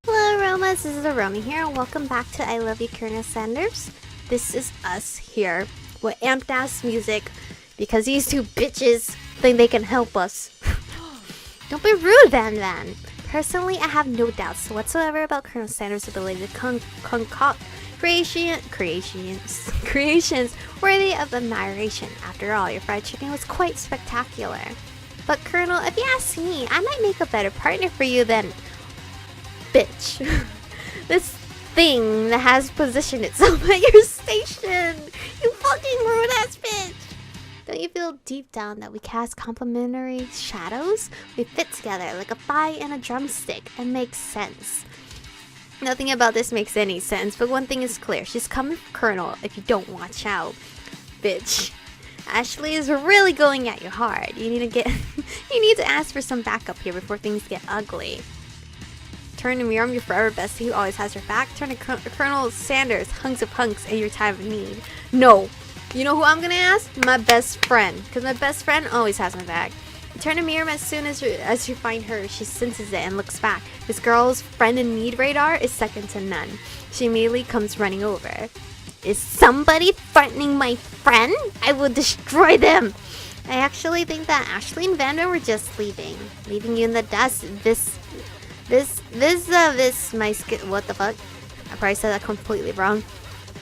Hello Aromas, this is Aromie here, and welcome back to I Love You Colonel Sanders. This is us here with amped ass music because these two bitches think they can help us. Don't be rude, Van Van. Personally, I have no doubts whatsoever about Colonel Sanders' ability to concoct creations worthy of admiration. After all, your fried chicken was quite spectacular. But Colonel, if you ask me, I might make a better partner for you than... bitch. This thing that has positioned itself at your station. You fucking rude ass bitch. Don't you feel deep down that we cast complementary shadows? We fit together like a thigh and a drumstick and makes sense. Nothing about this makes any sense, but one thing is clear. She's coming for Colonel if you don't watch out. Bitch. Ashley is really going at you hard. You need to ask for some backup here before things get ugly. Turn to Miriam, your forever bestie who always has your back. Turn to Colonel Sanders, hunks of hunks in your time of need. No. You know who I'm gonna ask? My best friend. Because my best friend always has my back. Turn to Miriam as soon as you find her. She senses it and looks back. This girl's friend in need radar is second to none. She immediately comes running over. Is somebody threatening my friend? I will destroy them. I actually think that Ashley and Vanda were just leaving you in the dust. My skill. What the fuck? I probably said that completely wrong.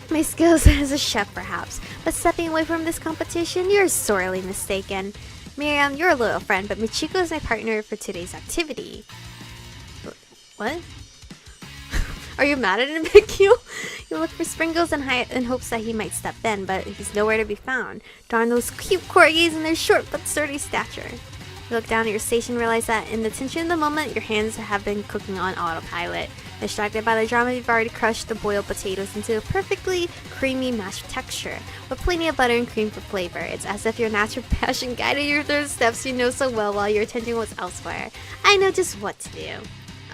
My skills as a chef, perhaps, but stepping away from this competition, you're sorely mistaken. Miriam, you're a loyal friend, but Michiko is my partner for today's activity. What? Are you mad at him, Mikio? You look for Sprinkles in hopes that he might step in, but he's nowhere to be found. Darn those cute corgis and their short but sturdy stature. You look down at your station and realize that in the tension of the moment, your hands have been cooking on autopilot. Distracted by the drama, you've already crushed the boiled potatoes into a perfectly creamy mashed texture, with plenty of butter and cream for flavor. It's as if your natural passion guided your third steps you know so well while your attention was elsewhere. I know just what to do.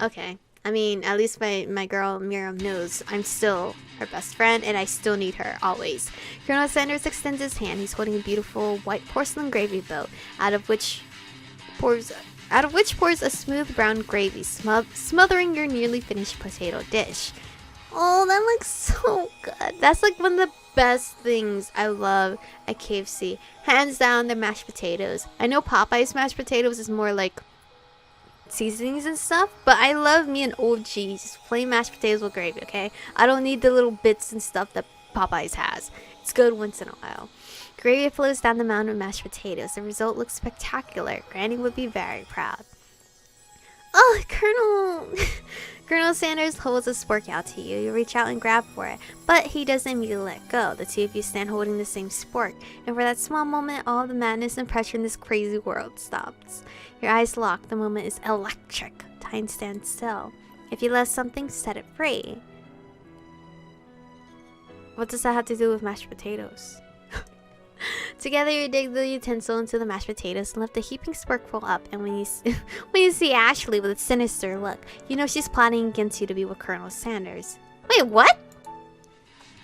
Okay. I mean, at least my girl Miriam knows I'm still her best friend and I still need her, always. Colonel Sanders extends his hand. He's holding a beautiful white porcelain gravy boat, out of which pours a smooth brown gravy, smothering your nearly finished potato dish. Oh, that looks so good. That's like one of the best things I love at KFC. Hands down, their mashed potatoes. I know Popeye's mashed potatoes is more like seasonings and stuff, but I love me an OG, just plain mashed potatoes with gravy, okay? I don't need the little bits and stuff that Popeye's has. It's good once in a while. Gravy flows down the mound of mashed potatoes. The result looks spectacular. Granny would be very proud. Oh, Colonel Sanders holds a spork out to you. You reach out and grab for it, but he doesn't immediately let go. The two of you stand holding the same spork, and for that small moment, all the madness and pressure in this crazy world stops. Your eyes lock. The moment is electric. Time stands still. If you let something, set it free. What does that have to do with mashed potatoes? Together, you dig the utensil into the mashed potatoes and lift the heaping sporkful up. And when you see Ashley with a sinister look, you know she's plotting against you to be with Colonel Sanders. Wait, what?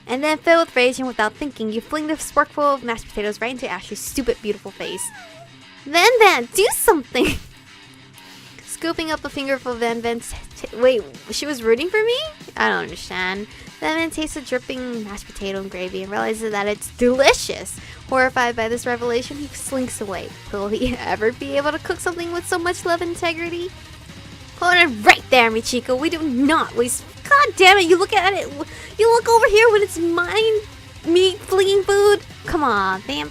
And then, filled with rage and without thinking, you fling the sporkful of mashed potatoes right into Ashley's stupid, beautiful face. Van, do something! Scooping up a fingerful of Van's... Wait, she was rooting for me? I don't understand. Van tastes the dripping mashed potato and gravy and realizes that it's delicious. Horrified by this revelation, he slinks away. Will he ever be able to cook something with so much love and integrity? Hold it right there, Michiko. We do not waste... God damn it, you look at it. You look over here when it's me flinging food. Come on, fam.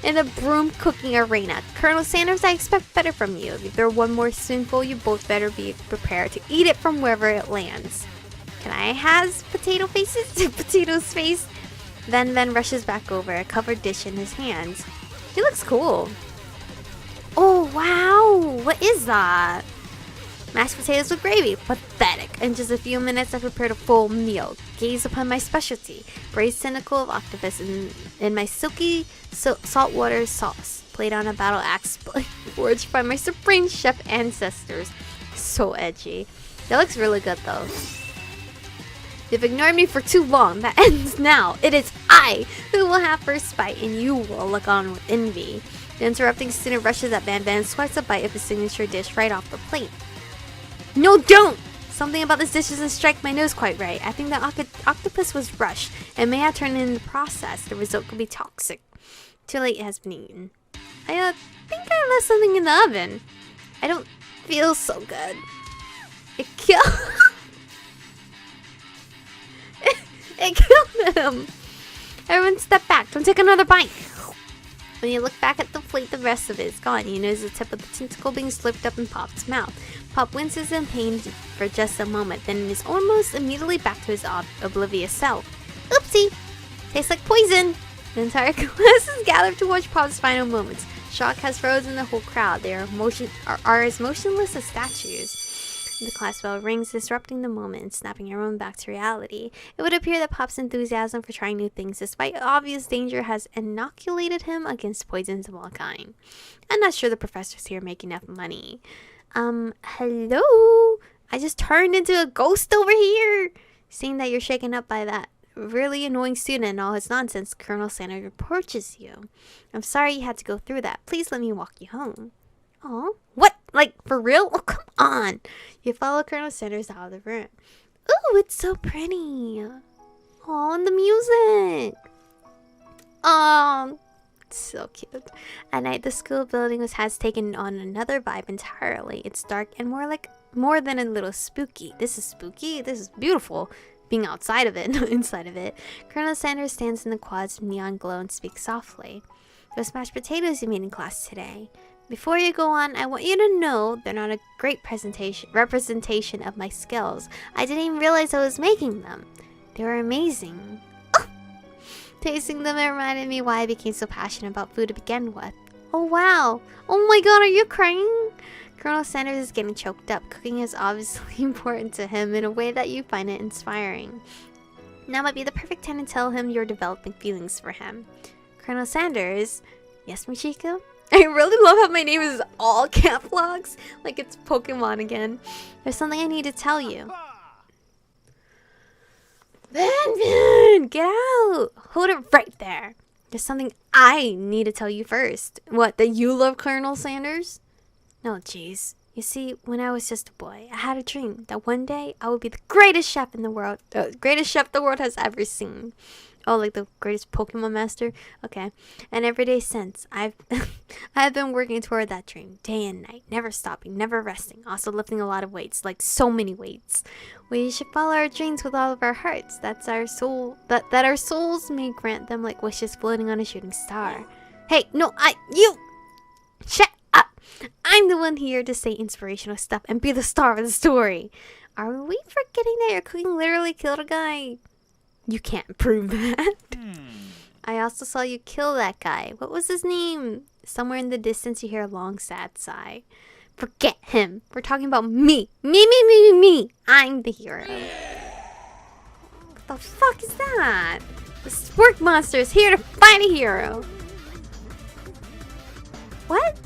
In the broom cooking arena. Colonel Sanders, I expect better from you. If you throw one more spoonful, you both better be prepared to eat it from wherever it lands. Can I has potato faces? Potato's face? Van rushes back over, a covered dish in his hands. He looks cool. Oh, wow. What is that? Mashed potatoes with gravy. Pathetic. In just a few minutes, I prepared a full meal. Gaze upon my specialty. Braised tentacle of octopus in my silky saltwater sauce. Played on a battle axe forged by my supreme chef ancestors. So edgy. That looks really good though. You've ignored me for too long. That ends now. It is I who will have first bite, and you will look on with envy. The interrupting student rushes at Van and swipes a bite of his signature dish right off the plate. No, don't! Something about this dish doesn't strike my nose quite right. I think the octopus was rushed and may have turned in the process. The result could be toxic. Too late, it has been eaten. I think I left something in the oven. I don't feel so good. It killed... it killed him. Everyone step back. Don't take another bite. When you look back at the plate, the rest of it is gone. You notice the tip of the tentacle being slipped up in Pop's mouth. Pop winces in pain for just a moment, then is almost immediately back to his oblivious self. Oopsie! Tastes like poison! The entire class is gathered to watch Pop's final moments. Shock has frozen the whole crowd. They are as motionless as statues. The class bell rings, disrupting the moment and snapping everyone back to reality. It would appear that Pop's enthusiasm for trying new things, despite obvious danger, has inoculated him against poisons of all kind. I'm not sure the professors here make enough money. Hello? I just turned into a ghost over here. Seeing that you're shaken up by that really annoying student and all his nonsense, Colonel Sanders approaches you. I'm sorry you had to go through that. Please let me walk you home. Oh, what? Like, for real? Oh, come on. You follow Colonel Sanders out of the room. Ooh, it's so pretty. Oh, and the music. Oh, so cute. At night, the school building has taken on another vibe entirely. It's dark and more than a little spooky. This is spooky. This is beautiful. Being outside of it, not inside of it. Colonel Sanders stands in the quad's neon glow and speaks softly. Those mashed potatoes you made in class today. Before you go on, I want you to know they're not a great representation of my skills. I didn't even realize I was making them. They were amazing. Oh! Tasting them, it reminded me why I became so passionate about food to begin with. Oh wow! Oh my god, are you crying? Colonel Sanders is getting choked up. Cooking is obviously important to him in a way that you find it inspiring. Now might be the perfect time to tell him you're developing feelings for him. Colonel Sanders? Yes, Michiko? I really love how my name is all cap locks, like it's Pokemon again. There's something I need to tell you. Van, get out! Hold it right there. There's something I need to tell you first. What, that you love Colonel Sanders? No, jeez. You see, when I was just a boy, I had a dream that one day I would be the greatest chef in the world. Greatest chef the world has ever seen. Oh, like the greatest Pokemon master? Okay. And every day since, I've been working toward that dream. Day and night. Never stopping. Never resting. Also lifting a lot of weights. Like so many weights. We should follow our dreams with all of our hearts. That's our soul. That our souls may grant them like wishes floating on a shooting star. Hey, no, you! Shut up! I'm the one here to say inspirational stuff and be the star of the story. Are we forgetting that your cooking literally killed a guy? You can't prove that. I also saw you kill that guy. What was his name? Somewhere in the distance you hear a long sad sigh. Forget him. We're talking about me. Me. I'm the hero. What the fuck is that? The Spork Monster is here to find a hero. What?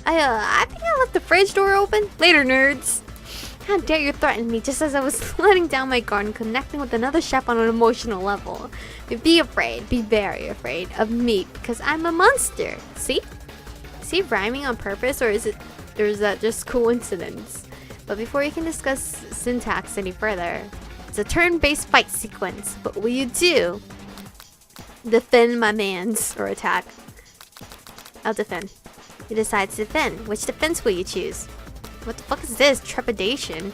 I think I left the fridge door open. Later, nerds. How dare you threaten me just as I was letting down my guard and connecting with another chef on an emotional level. Be afraid, be very afraid of me because I'm a monster. See? Is he rhyming on purpose or is that just coincidence? But before you can discuss syntax any further, it's a turn-based fight sequence. What will you do? Defend my mans or attack? I'll defend. You decide to defend. Which defense will you choose? What the fuck is this? Trepidation.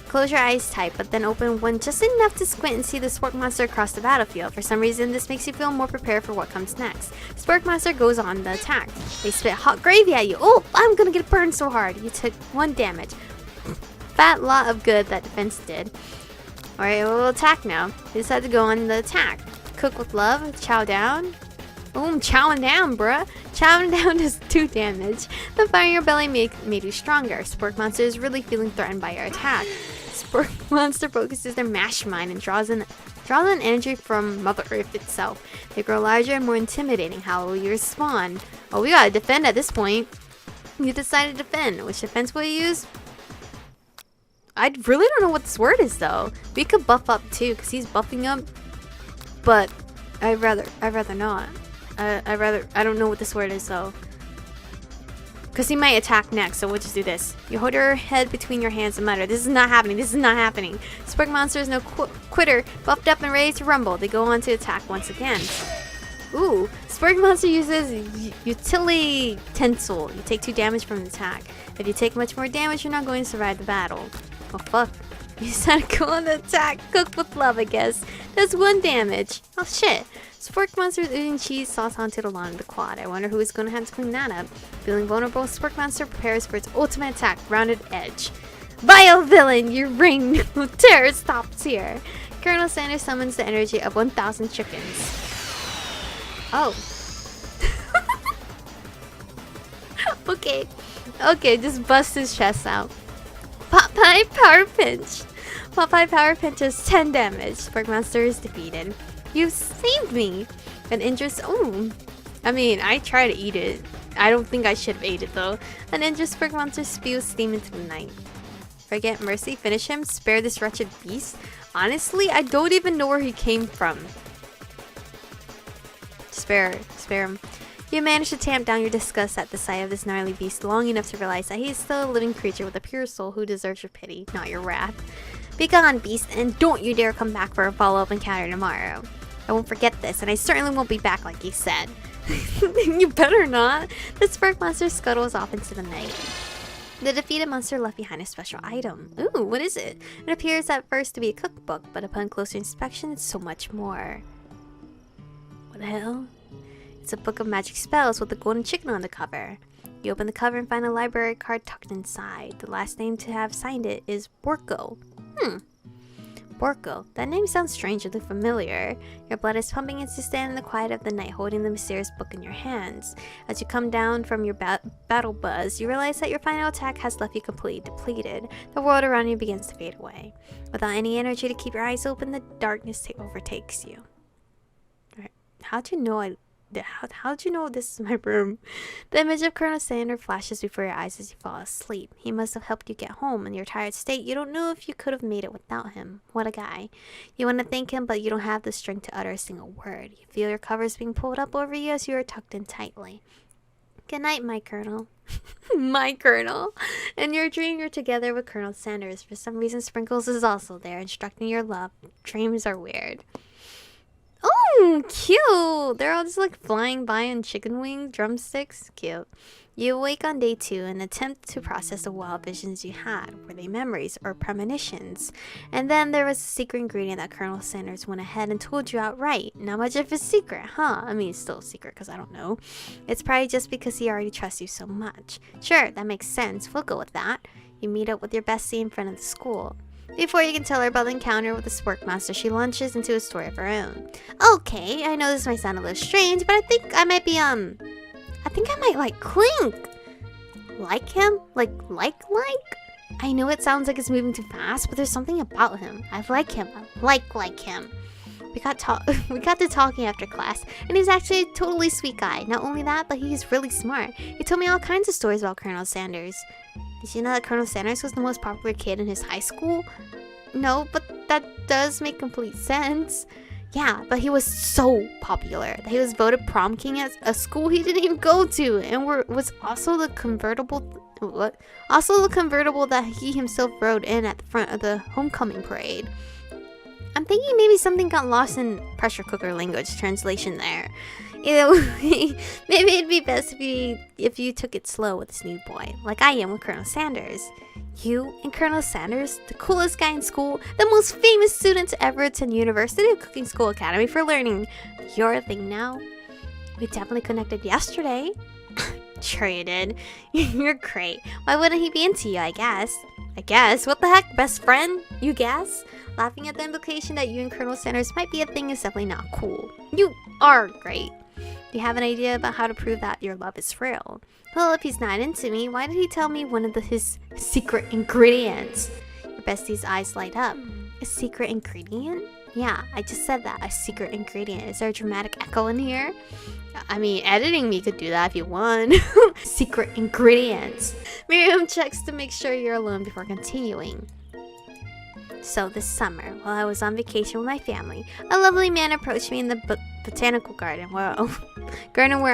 Close your eyes tight, but then open one just enough to squint and see the Spork Monster across the battlefield. For some reason, this makes you feel more prepared for what comes next. Spork Monster goes on the attack. They spit hot gravy at you. Oh, I'm gonna get burned so hard. You took 1 damage. Fat lot of good that defense did. Alright, we'll attack now. You decide to go on the attack. Cook with love. Chow down. I'm chowing down, bruh. Chowing down does 2 damage. The fire in your belly made you stronger. Spork Monster is really feeling threatened by your attack. Spork Monster focuses their mash mind and draws in energy from Mother Earth itself. They grow larger and more intimidating. How will you respond? Oh, we gotta defend at this point. You decide to defend. Which defense will you use? I really don't know what this word is though. We could buff up too, cause he's buffing up. But I'd rather not. I don't know what this word is though. Cause he might attack next, so we'll just do this. You hold your head between your hands and mutter, "This is not happening. This is not happening." Spark Monster is no quitter, buffed up and ready to rumble. They go on to attack once again. Ooh, Spark Monster uses utility tinsel. You take 2 damage from the attack. If you take much more damage, you're not going to survive the battle. Oh fuck. You decided to go on the attack. Cook with love, I guess. That's 1 damage. Oh shit. Spark Monster is eating cheese sauce onto the lawn of the quad. I wonder who is going to have to clean that up. Feeling vulnerable, Spark Monster prepares for its ultimate attack, Rounded Edge. Vile villain, your reign of terror stops here. Colonel Sanders summons the energy of 1,000 chickens. Oh. Okay. Okay, just bust his chest out. Popeye Power Pinch. Popeye Power Pinch does 10 damage. Spark Monster is defeated. You saved me. An injured... Oh. I mean, I try to eat it. I don't think I should have ate it though. An injured Spark Monster spews steam into the night. Forget mercy. Finish him. Spare this wretched beast. Honestly, I don't even know where he came from. Spare him. You manage to tamp down your disgust at the sight of this gnarly beast long enough to realize that he is still a living creature with a pure soul who deserves your pity, not your wrath. Be gone, beast, and don't you dare come back for a follow-up encounter tomorrow. I won't forget this, and I certainly won't be back like you said. You better not. The Spark Monster scuttles off into the night. The defeated monster left behind a special item. Ooh, what is it? It appears at first to be a cookbook, but upon closer inspection, it's so much more. What the hell? It's a book of magic spells with a golden chicken on the cover. You open the cover and find a library card tucked inside. The last name to have signed it is Borko. Borko. That name sounds strangely familiar. Your blood is pumping as you stand in the quiet of the night holding the mysterious book in your hands. As you come down from your battle buzz, you realize that your final attack has left you completely depleted. The world around you begins to fade away. Without any energy to keep your eyes open, the darkness overtakes you. Alright. How'd you know this is my room? The image of Colonel Sanders flashes before your eyes as you fall asleep. He must have helped you get home. In your tired state, you don't know if you could have made it without him. What a guy. You want to thank him, but you don't have the strength to utter a single word. You feel your covers being pulled up over you as you are tucked in tightly. Good night, my Colonel. My Colonel. In your dream, you're together with Colonel Sanders. For some reason, Sprinkles is also there, instructing your love. Dreams are weird. Oh, cute! They're all just like flying by on chicken wing drumsticks. Cute. You awake on day 2 and attempt to process the wild visions you had. Were they memories or premonitions? And then there was a secret ingredient that Colonel Sanders went ahead and told you outright. Not much of a secret, huh? I mean, it's still a secret because I don't know. It's probably just because he already trusts you so much. Sure, that makes sense. We'll go with that. You meet up with your bestie in front of the school. Before you can tell her about the encounter with the Spark Monster, she launches into a story of her own. Okay, I know this might sound a little strange, but I think I might be, I think I might like Clink. Like him? Like? I know it sounds like it's moving too fast, but there's something about him. I like him. I like him. We got to talking after class, and he's actually a totally sweet guy. Not only that, but he's really smart. He told me all kinds of stories about Colonel Sanders. Did you know that Colonel Sanders was the most popular kid in his high school? No, but that does make complete sense. Yeah, but he was so popular that he was voted prom king at a school he didn't even go to, and was also the convertible. What? Also the convertible that he himself rode in at the front of the homecoming parade. I'm thinking maybe something got lost in pressure cooker language translation there. Either way, maybe it'd be best if you took it slow with this new boy, like I am with Colonel Sanders. You and Colonel Sanders, the coolest guy in school, the most famous student to ever attend University of Cooking School Academy for learning. You're a thing now. We definitely connected yesterday. Sure you did. You're great. Why wouldn't he be into you, I guess? What the heck? Best friend? You guess? Laughing at the implication that you and Colonel Sanders might be a thing is definitely not cool. You are great. Do you have an idea about how to prove that your love is real? Well, if he's not into me, why did he tell me one of his secret ingredients? Your bestie's eyes light up. A secret ingredient? Yeah, I just said that. A secret ingredient. Is there a dramatic echo in here? I mean, editing me could do that if you want. Secret ingredients. Miriam checks to make sure you're alone before continuing. So this summer, while I was on vacation with my family, a lovely man approached me in the botanical garden where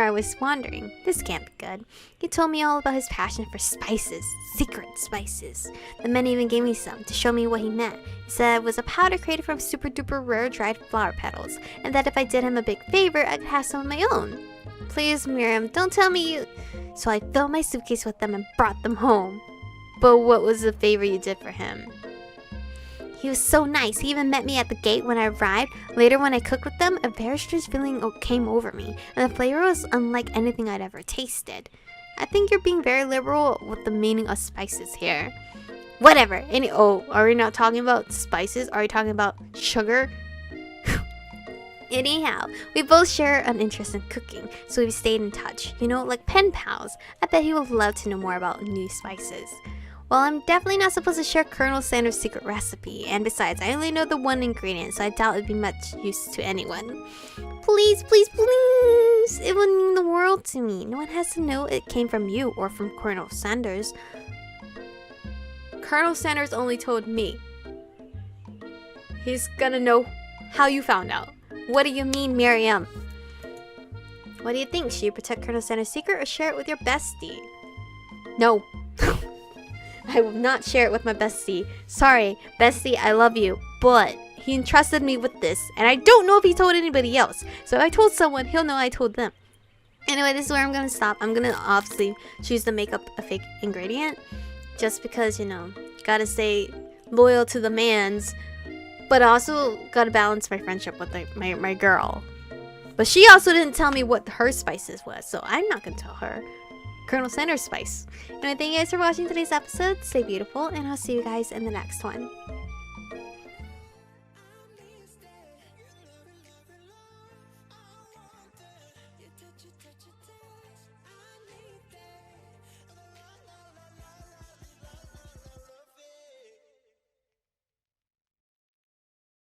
I was wandering. This can't be good. He told me all about his passion for spices, secret spices. The man even gave me some to show me what he meant. He said it was a powder created from super duper rare dried flower petals, and that if I did him a big favor, I could have some of my own. Please, Miriam, don't tell me you... So I filled my suitcase with them and brought them home. But what was the favor you did for him? He was so nice. He even met me at the gate when I arrived. Later, when I cooked with them, a very strange feeling came over me, and the flavor was unlike anything I'd ever tasted. I think you're being very liberal with the meaning of spices here. Whatever. Are we not talking about spices? Are we talking about sugar? Anyhow, we both share an interest in cooking, so we've stayed in touch. You know, like pen pals. I bet he would love to know more about new spices. Well, I'm definitely not supposed to share Colonel Sanders' secret recipe, and besides, I only know the one ingredient, so I doubt it'd be much use to anyone. Please, please, please! It would mean the world to me. No one has to know it came from you or from Colonel Sanders. Colonel Sanders only told me. He's gonna know how you found out. What do you mean, Miriam? What do you think? Should you protect Colonel Sanders' secret or share it with your bestie? No. I will not share it with my bestie. Sorry, bestie, I love you, but he entrusted me with this, and I don't know if he told anybody else. So if I told someone, he'll know I told them. Anyway, this is where I'm gonna stop. I'm gonna obviously choose to make up a fake ingredient, just because, you know, gotta stay loyal to the mans, but also gotta balance my friendship with my girl. But she also didn't tell me what her spices was, so I'm not gonna tell her. Colonel Sanders spice. Anyway, thank you guys for watching today's episode. Stay beautiful, and I'll see you guys in the next one.